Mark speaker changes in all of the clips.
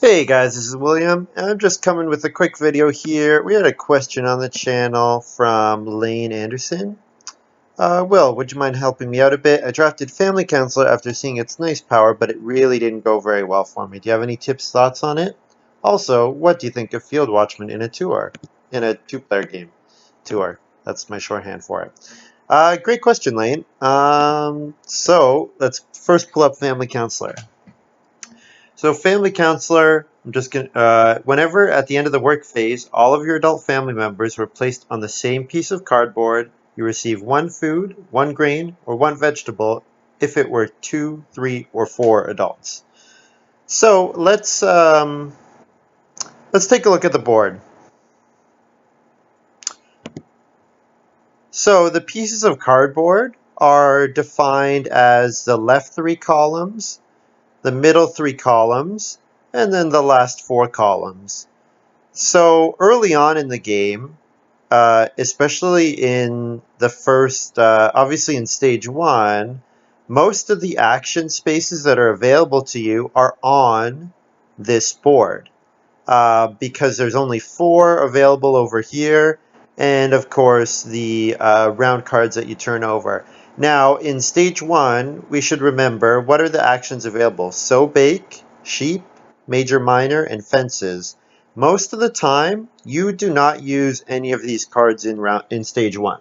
Speaker 1: Hey guys, this is William, and I'm just coming with a quick video here. We had a question on the channel from Lane Anderson. Will, would you mind helping me out a bit? I drafted Family Counselor after seeing its nice power, but it really didn't go very well for me. Do you have any tips, thoughts on it? Also, what do you think of Field Watchman in a two-player game? Tour. That's my shorthand for it. Great question, Lane. So let's first pull up Family Counselor. So family counselor, I'm just going to, whenever at the end of the work phase, all of your adult family members were placed on the same piece of cardboard, you receive one food, one grain, or one vegetable if it were 2, 3, or 4 adults. So let's take a look at the board. So the pieces of cardboard are defined as the left 3 columns, the middle 3 columns, and then the last 4 columns. So early on in the game, especially in the first, obviously in stage 1, most of the action spaces that are available to you are on this board because there's only 4 available over here, and of course the round cards that you turn over. Now in stage 1, we should remember what are the actions available: sow, bake, sheep, major, minor, and fences. Most of the time, you do not use any of these cards in stage 1.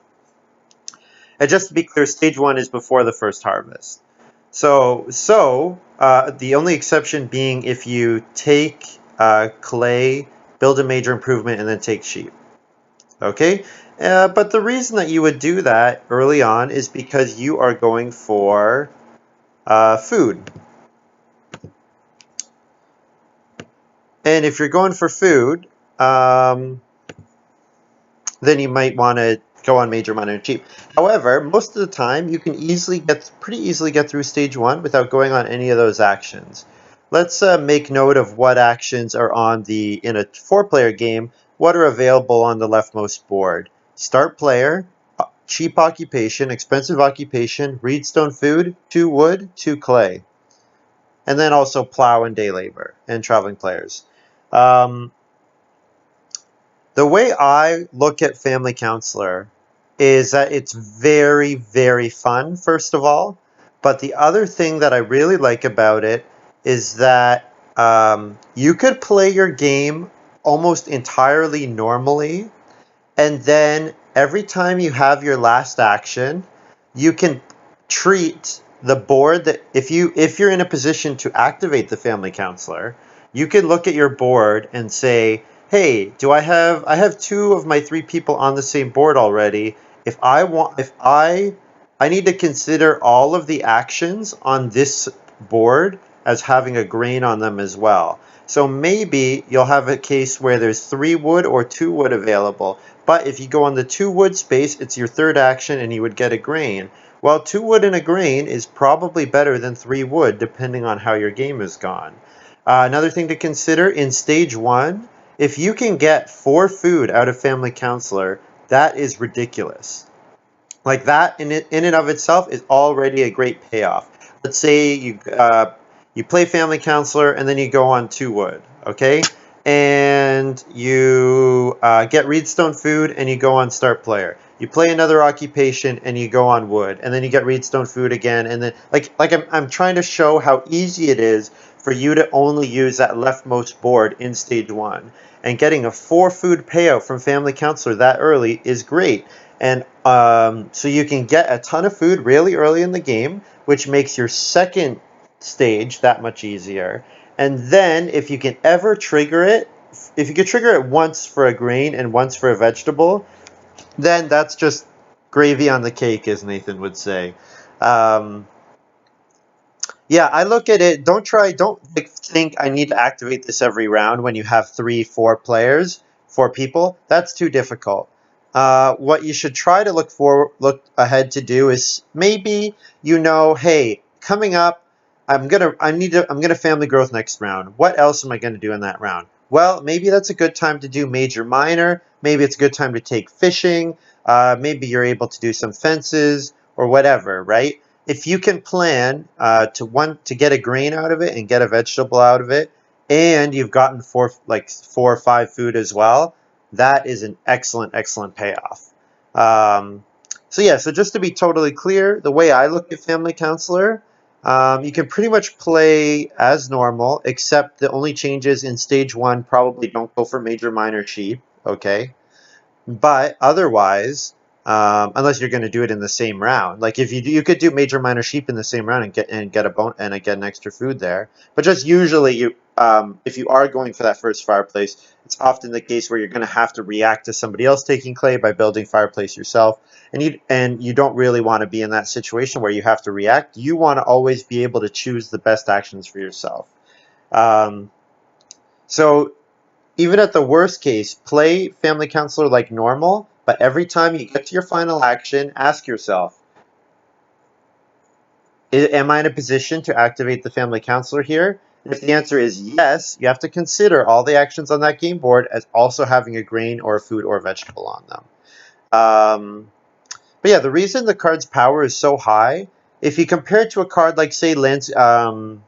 Speaker 1: And just to be clear, stage 1 is before the first harvest. So the only exception being if you take clay, build a major improvement, and then take sheep. Okay? But the reason that you would do that early on is because you are going for food. And if you're going for food, then you might want to go on major, minor, and sheep. However, most of the time, you can pretty easily get through stage 1 without going on any of those actions. Let's make note of what actions are in a 4-player game, what are available on the leftmost board. Start player, cheap occupation, expensive occupation, reedstone food, 2 wood, 2 clay. And then also plow and day labor, and traveling players. The way I look at Family Counselor is that it's very, very fun, first of all. But the other thing that I really like about it is that you could play your game almost entirely normally, and then every time you have your last action, you can treat the board that if you're in a position to activate the Family Counselor, you can look at your board and say, hey, I have 2 of my 3 people on the same board already. I need to consider all of the actions on this board as having a grain on them as well. So maybe you'll have a case where there's 3 wood or 2 wood available. But if you go on the 2 wood space, it's your 3rd action and you would get a grain. Well, 2 wood and a grain is probably better than 3 wood, depending on how your game has gone. Another thing to consider, in stage 1, if you can get 4 food out of Family Counselor, that is ridiculous. Like that in and of itself is already a great payoff. Let's say you play Family Counselor and then you go on 2 wood, okay? And you get Reedstone food and you go on Start Player. You play another occupation and you go on wood, and then you get Reedstone food again, and then I'm trying to show how easy it is for you to only use that leftmost board in stage 1. And getting a 4 food payout from Family Counselor that early is great. And so you can get a ton of food really early in the game, which makes your second stage that much easier. And then if you can ever trigger it, if you could trigger it once for a grain and once for a vegetable, then that's just gravy on the cake, as Nathan would say. Yeah, I look at it. Don't think I need to activate this every round when you have 3, 4 players, 4 people. That's too difficult. What you should try to look ahead to do is maybe hey, coming up, I'm gonna family growth next round. What else am I gonna do in that round? Well, maybe that's a good time to do major minor. Maybe it's a good time to take fishing. Maybe you're able to do some fences or whatever, right? If you can plan to get a grain out of it and get a vegetable out of it, and you've gotten four or five food as well, that is an excellent payoff. So yeah, so just to be totally clear, the way I look at Family Counselor, you can pretty much play as normal, except the only changes in stage 1 probably don't go for major minor sheep, okay? But otherwise, unless you're going to do it in the same round, like if you could do major minor sheep in the same round and get a bone and get an extra food there. But just usually, if you are going for that first fireplace, it's often the case where you're going to have to react to somebody else taking clay by building fireplace yourself, and you don't really want to be in that situation where you have to react. You want to always be able to choose the best actions for yourself. Um, so even at the worst case, play Family Counselor like normal, but every time you get to your final action, ask yourself, am I in a position to activate the Family Counselor here? And if the answer is yes, you have to consider all the actions on that game board as also having a grain or a food or a vegetable on them. But yeah, the reason the card's power is so high, if you compare it to a card like, say, the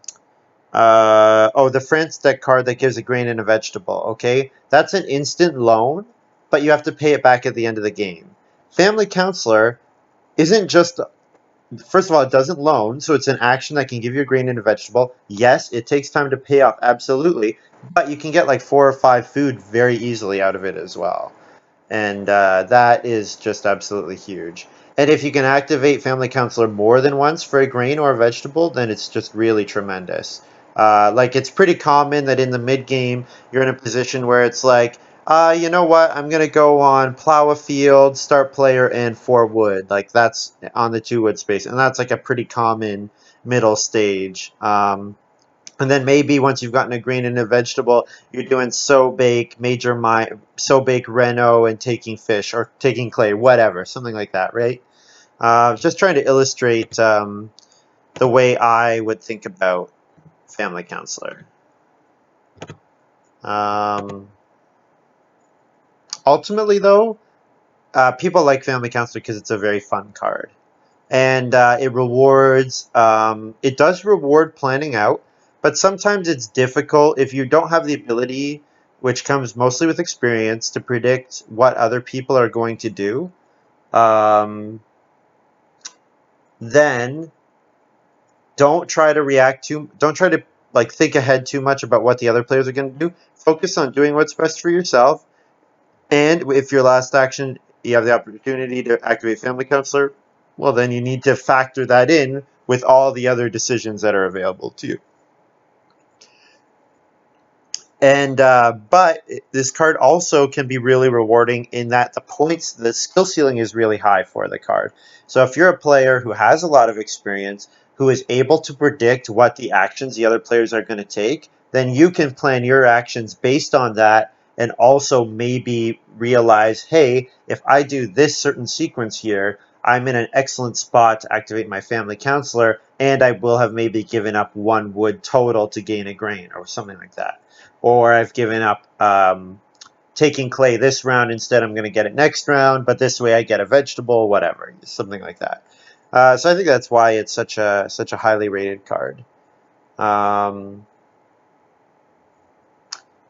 Speaker 1: France deck card that gives a grain and a vegetable, okay? That's an instant loan, but you have to pay it back at the end of the game. Family Counselor isn't just, first of all, it doesn't loan, so it's an action that can give you a grain and a vegetable. Yes, it takes time to pay off, absolutely, but you can get like 4 or 5 food very easily out of it as well. And that is just absolutely huge. And if you can activate Family Counselor more than once for a grain or a vegetable, then it's just really tremendous. Like, it's pretty common that in the mid-game, you're in a position where it's like, you know what, I'm going to go on plow a field, start player, and 4 wood. Like, that's on the 2 wood space. And that's like a pretty common middle stage. And then maybe once you've gotten a grain and a vegetable, you're doing sow bake, sow bake Reno, and taking fish or taking clay, whatever, something like that, right? Just trying to illustrate the way I would think about Family Counselor. Ultimately, though, people like Family Counselor because it's a very fun card. And it does reward planning out, but sometimes it's difficult if you don't have the ability, which comes mostly with experience, to predict what other people are going to do. Then don't try to like think ahead too much about what the other players are going to do. Focus on doing what's best for yourself. And if your last action, you have the opportunity to activate Family Counselor, well, then you need to factor that in with all the other decisions that are available to you. And but this card also can be really rewarding in that the skill ceiling is really high for the card. So if you're a player who has a lot of experience, who is able to predict what the actions the other players are going to take, then you can plan your actions based on that, and also maybe realize, hey, if I do this certain sequence here, I'm in an excellent spot to activate my Family Counselor, and I will have maybe given up 1 wood total to gain a grain or something like that. Or I've given up taking clay this round, instead I'm going to get it next round, but this way I get a vegetable, whatever, something like that. So I think that's why it's such a highly rated card.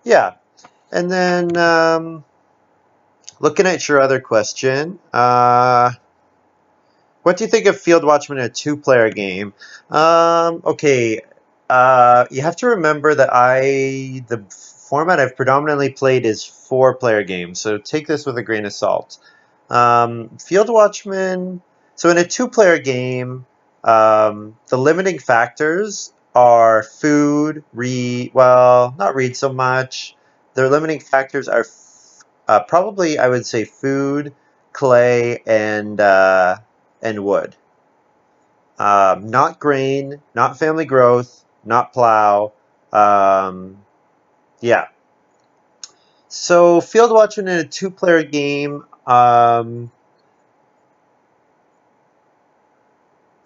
Speaker 1: Yeah, and then looking at your other question, what do you think of Field Watchman in a 2-player game? Okay, you have to remember that the format I've predominantly played is 4-player games, so take this with a grain of salt. Field Watchman, so in a 2-player game, the limiting factors are food, not read so much. The limiting factors are probably, I would say, food, clay, and wood. Not grain, not family growth, not plow. Yeah. So Field Watchman in a 2-player game.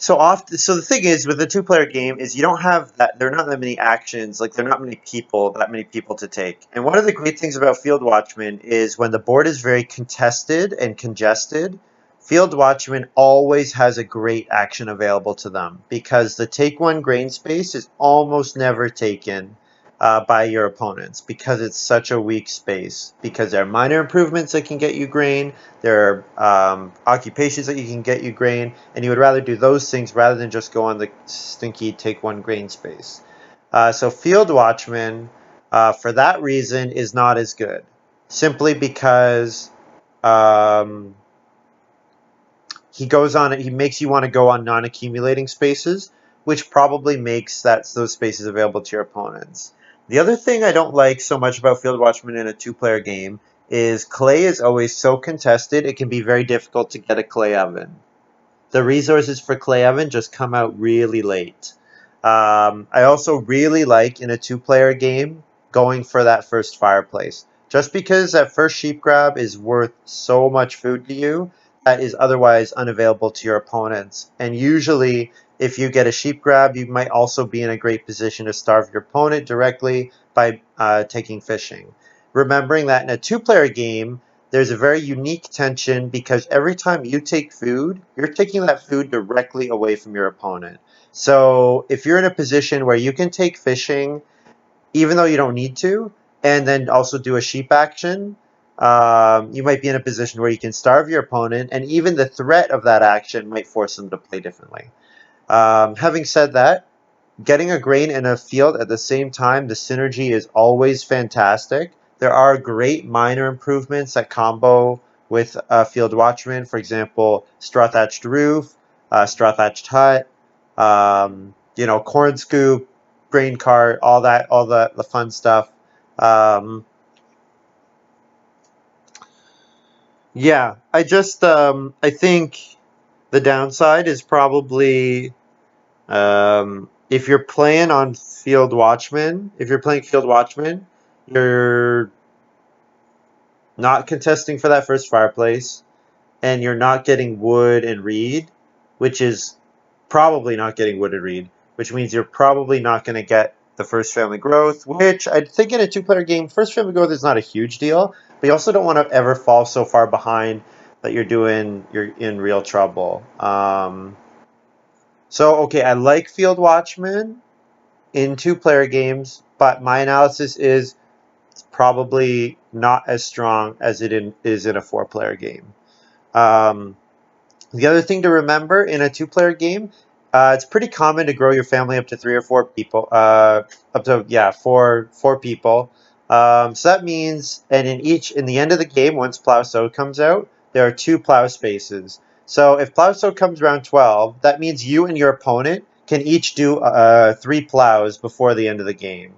Speaker 1: So the thing is, with a 2-player game is you don't have that. There are not that many actions. Like, there are not that many people to take. And one of the great things about Field Watchman is when the board is very contested and congested, Field Watchman always has a great action available to them because the take 1 grain space is almost never taken by your opponents because it's such a weak space. Because there are minor improvements that can get you grain, there are occupations that you can get you grain, and you would rather do those things rather than just go on the stinky take one grain space. So Field Watchman, for that reason, is not as good. Simply because um, he makes you want to go on non-accumulating spaces, which probably makes those spaces available to your opponents. The other thing I don't like so much about Field Watchman in a two-player game is clay is always so contested, it can be very difficult to get a clay oven. The resources for clay oven just come out really late. I also really like in a two-player game going for that first fireplace. Just because that first sheep grab is worth so much food to you that is otherwise unavailable to your opponents. And usually, if you get a sheep grab, you might also be in a great position to starve your opponent directly by taking fishing. Remembering that in a two-player game, there's a very unique tension because every time you take food, you're taking that food directly away from your opponent. So if you're in a position where you can take fishing, even though you don't need to, and then also do a sheep action, you might be in a position where you can starve your opponent, and even the threat of that action might force them to play differently. Having said that, getting a grain in a field at the same time, the synergy is always fantastic. There are great minor improvements that combo with Field Watchman. For example, straw thatched roof, straw thatched hut, corn scoop, grain cart, all the fun stuff. Um, yeah, I think the downside is probably if you're playing on Field Watchman, if you're playing Field Watchman, you're not contesting for that first fireplace, and you're not getting wood and reed, which is probably not getting wood and reed, which means you're probably not going to get the first family growth, which I think in a two-player game, first family growth is not a huge deal, but you also don't want to ever fall so far behind that you're in real trouble. Okay, I like Field Watchman in two-player games, but my analysis is it's probably not as strong as is in a four-player game. Um, the other thing to remember in a two-player game, it's pretty common to grow your family up to 3 or 4 people, up to four people. So that means, and in the end of the game, once Plow So comes out, there are 2 plow spaces. So if Plow So comes around 12, that means you and your opponent can each do 3 plows before the end of the game,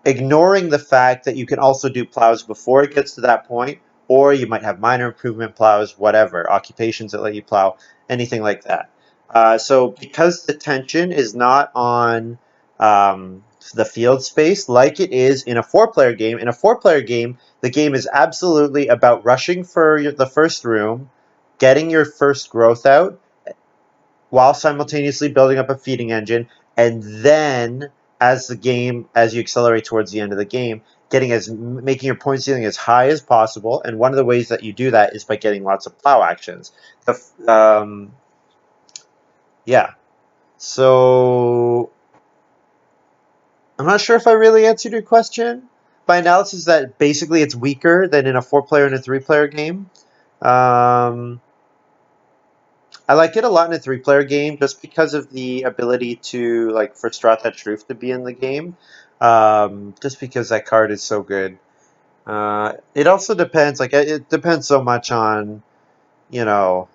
Speaker 1: ignoring the fact that you can also do plows before it gets to that point, or you might have minor improvement plows, whatever, occupations that let you plow, anything like that. So because the tension is not on the field space like it is in a four-player game, the game is absolutely about rushing for the first room, getting your first growth out, while simultaneously building up a feeding engine, and then as you accelerate towards the end of the game, making your point ceiling as high as possible. And one of the ways that you do that is by getting lots of plow actions. Yeah. So I'm not sure if I really answered your question. My analysis is that basically it's weaker than in a 4-player and a 3-player game. Um, I like it a lot in a 3-player game just because of the ability to, like, for Strathat Truth to be in the game. Just because that card is so good. It also depends, it depends so much on, you know,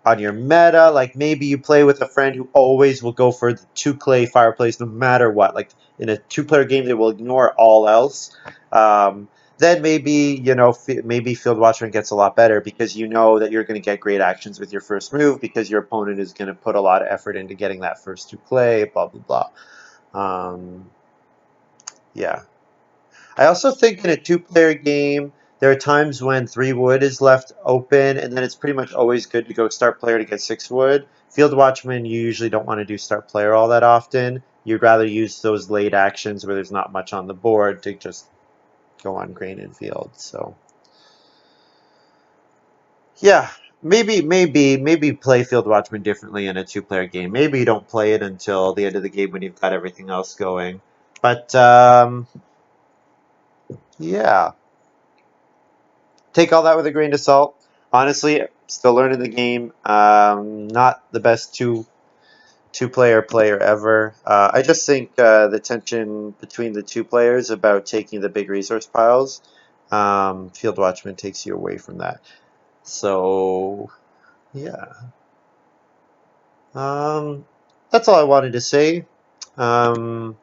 Speaker 1: on your meta. Like, maybe you play with a friend who always will go for the 2 clay fireplace no matter what. Like, in a 2-player game, they will ignore all else. Um, then maybe, maybe Field Watchman gets a lot better because you know that you're going to get great actions with your first move because your opponent is going to put a lot of effort into getting that first 2 clay, blah, blah, blah. Yeah. I also think in a 2-player game, there are times when 3 wood is left open, and then it's pretty much always good to go start player to get 6 wood. Field Watchman, you usually don't want to do start player all that often. You'd rather use those late actions where there's not much on the board to just go on grain and field. So, yeah, maybe play Field Watchman differently in a 2-player game. Maybe you don't play it until the end of the game when you've got everything else going. But yeah, take all that with a grain of salt. Honestly, still learning the game. Not the best two player ever. I just think the tension between the two players about taking the big resource piles, Field Watchman takes you away from that. So yeah, that's all I wanted to say. Um,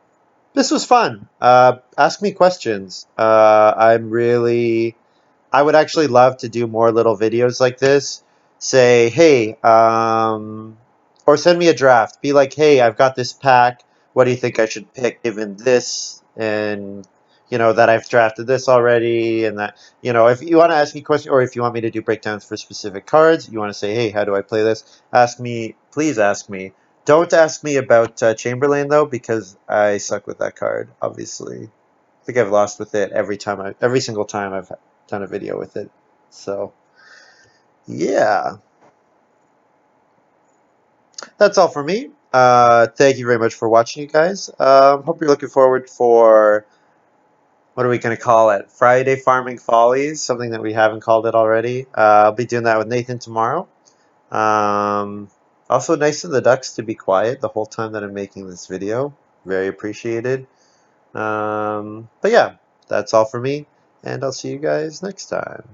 Speaker 1: this was fun. Ask me questions. I would actually love to do more little videos like this. Say, hey, or send me a draft. Be like, hey, I've got this pack. What do you think I should pick given this? And, that I've drafted this already. And that, if you want to ask me questions or if you want me to do breakdowns for specific cards, you want to say, hey, how do I play this? Ask me, please ask me. Don't ask me about Chamberlain, though, because I suck with that card, obviously. I think I've lost with it every single time I've done a video with it. So yeah, that's all for me. Thank you very much for watching, you guys. Hope you're looking forward for what are we going to call it? Friday Farming Follies, something that we haven't called it already. I'll be doing that with Nathan tomorrow. Um, Also, nice of the ducks to be quiet the whole time that I'm making this video. Very appreciated. But yeah, that's all for me, and I'll see you guys next time.